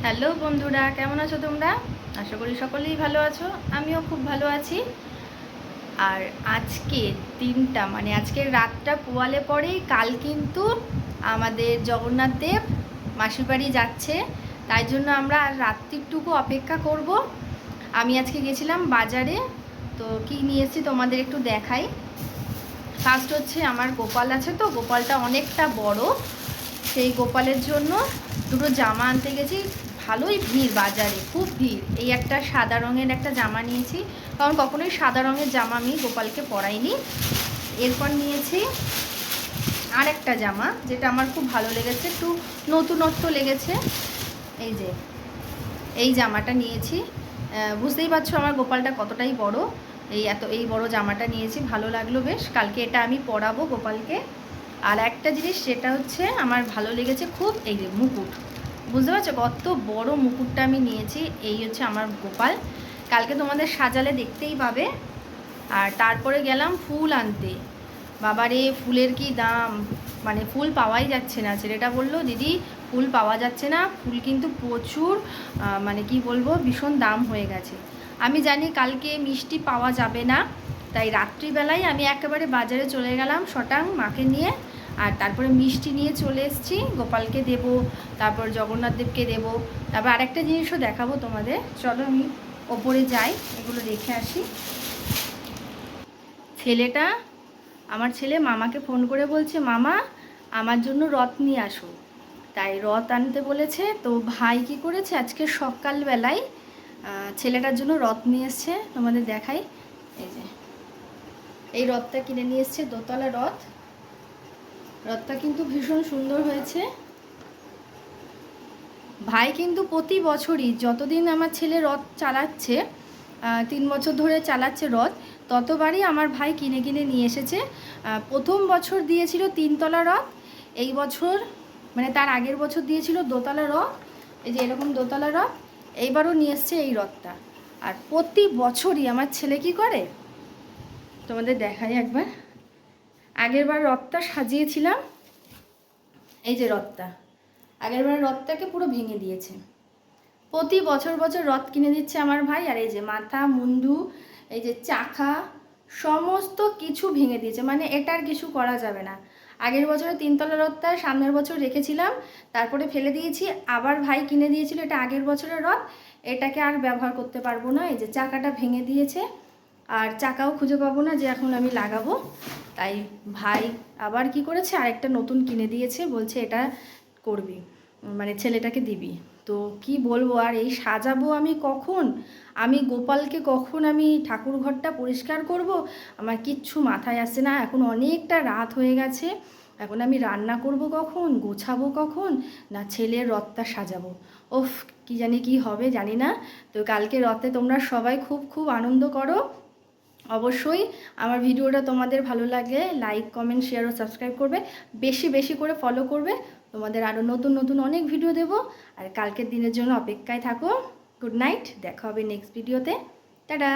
Hello বন্ধুরা, কেমন আছো তোমরা? আশা করি সকলেই ভালো আছো। আমিও খুব ভালো আছি। আর আজকে দিনটা আজকের রাতটা পোয়ালে পরেই কাল কিন্তু আমাদের জগন্নাথ দেব মাসির বাড়ি যাচ্ছে। তাই জন্য আমরা আর রাত্রিটুকু অপেক্ষা করব। আমি আজকে গেছিলাম বাজারে, তো কি নিয়ে এসেছি তোমাদের একটু দেখাই। ফার্স্ট হচ্ছে আমার গোপাল আছে, তো গোপালটা অনেকটা বড়, সেই গোপালের জন্য দুটো জামা আনতে গেছি। ভালোই ভিড় বাজারে, খুব ভিড়। এই একটা সাদা রঙের একটা জামা নিয়েছি, কারণ কখনোই সাদা রঙের জামা আমি গোপালকে পরাইনি। এরপর নিয়েছি আর একটা জামা, যেটা আমার খুব ভালো লেগেছে, একটু নতুনত্ব লেগেছে। এই যে এই জামাটা নিয়েছি। বুঝতেই পারছো আমার গোপালটা কতটাই বড়। এই বড় জামাটা নিয়েছি, ভালো লাগলো বেশ। কালকে এটা আমি পরাবো গোপালকে। আর একটা জিনিস যেটা হচ্ছে আমার ভালো লেগেছে খুব, এই যে মুকুট। বুঝতে পারছো কত বড় মুকুটটা আমি নিয়েছি। এই হচ্ছে আমার গোপাল, কালকে তোমাদের সাজালে দেখতেই পাবে। আর তারপরে গেলাম ফুল আনতে। বাবারে ফুলের কি দাম, ফুল পাওয়াই যাচ্ছে না। ছেলেটা বলল, দিদি ফুল পাওয়া যাচ্ছে না, ফুল কিন্তু প্রচুর কি বলবো, ভীষণ দাম হয়ে গেছে। আমি জানি কালকে মিষ্টি পাওয়া যাবে না, তাই রাত্রিবেলায় আমি একেবারে বাজারে চলে গেলাম শটাং মাকে নিয়ে। আর তারপরে মিষ্টি নিয়ে চলে এসেছি, গোপালকে দেব, তারপর জগন্নাথ দেবকে দেব। তারপর আরেকটা জিনিসও দেখাবো তোমাদের, চলো আমি ওপরে যাই, এগুলো দেখে আসি। আমার ছেলে মামাকে ফোন করে বলছে, মামা আমার জন্য রথ নিয়ে আসো। তাই রথ আনতে বলেছে। তো ভাই কি করেছে, আজকে সকালবেলায় ছেলেটার জন্য রথ নিয়ে এসছে, তোমাদের দেখাই। এই যে এই রথটা কিনে নিয়ে এসছে, দোতলা রথ। রথটা কিন্তু ভীষণ সুন্দর হয়েছে। ভাই কিন্তু প্রতি বছরই, যতদিন আমার ছেলে রথ চালাচ্ছে, 3 বছর ধরে চালাচ্ছে রথ, ততবারই আমার ভাই কিনে কিনে নিয়ে এসেছে। প্রথম বছর দিয়েছিল 3তলা রথ, এই বছর তার আগের বছর দিয়েছিল দোতলা রথ। এই যে এরকম দোতলা রথ, এইবারও নিয়ে এসছে এই রথটা। আর প্রতি বছরই আমার ছেলে কি করে, তোমাদের দেখাই একবার। আগেরবার রথটা সাজিয়েছিলাম, এই যে রথটা, আগেরবার রথটাকে পুরো ভেঙে দিয়েছে। প্রতি বছর বছর রথ কিনে দিচ্ছে আমার ভাই। আর এই যে মাথা মুন্ডু, এই যে চাকা, সমস্ত কিছু ভেঙে দিয়েছে, এটার কিছু করা যাবে না। আগের বছরে 3তলা রথটা সামনের বছর রেখেছিলাম, তারপরে ফেলে দিয়েছি। আবার ভাই কিনে দিয়েছিল, এটা আগের বছরের রথ, এটাকে আর ব্যবহার করতে পারবো না। এই যে চাকাটা ভেঙে দিয়েছে, আর চাকাও খুঁজে পাবো না যে এখন আমি লাগাবো। তাই ভাই আবার কি করেছে, আরেকটা নতুন কিনে দিয়েছে, বলছে এটা করবি, ছেলেটাকে দিবি। তো কি বলবো, আর এই সাজাবো আমি কখন, আমি গোপালকে কখন আমি ঠাকুর ঘরটা পরিষ্কার করব, আমার কিচ্ছু মাথায় আসছে না। এখন অনেকটা রাত হয়ে গেছে, এখন আমি রান্না করব কখন, গোছাবো কখন, না ছেলের রথটা সাজাবো। ওফ, কি জানি কি হবে জানি না। তো কালকে রথে তোমরা সবাই খুব খুব আনন্দ করো। অবশ্যই আমার ভিডিওটা তোমাদের ভালো লাগলে লাইক, কমেন্ট, শেয়ার ও সাবস্ক্রাইব করবে। বেশি বেশি করে ফলো করবে, তোমাদের আরও নতুন নতুন অনেক ভিডিও দেবো। আর কালকের দিনের জন্য অপেক্ষায় থাকো। গুড নাইট, দেখা হবে নেক্সট ভিডিওতে। টাটা।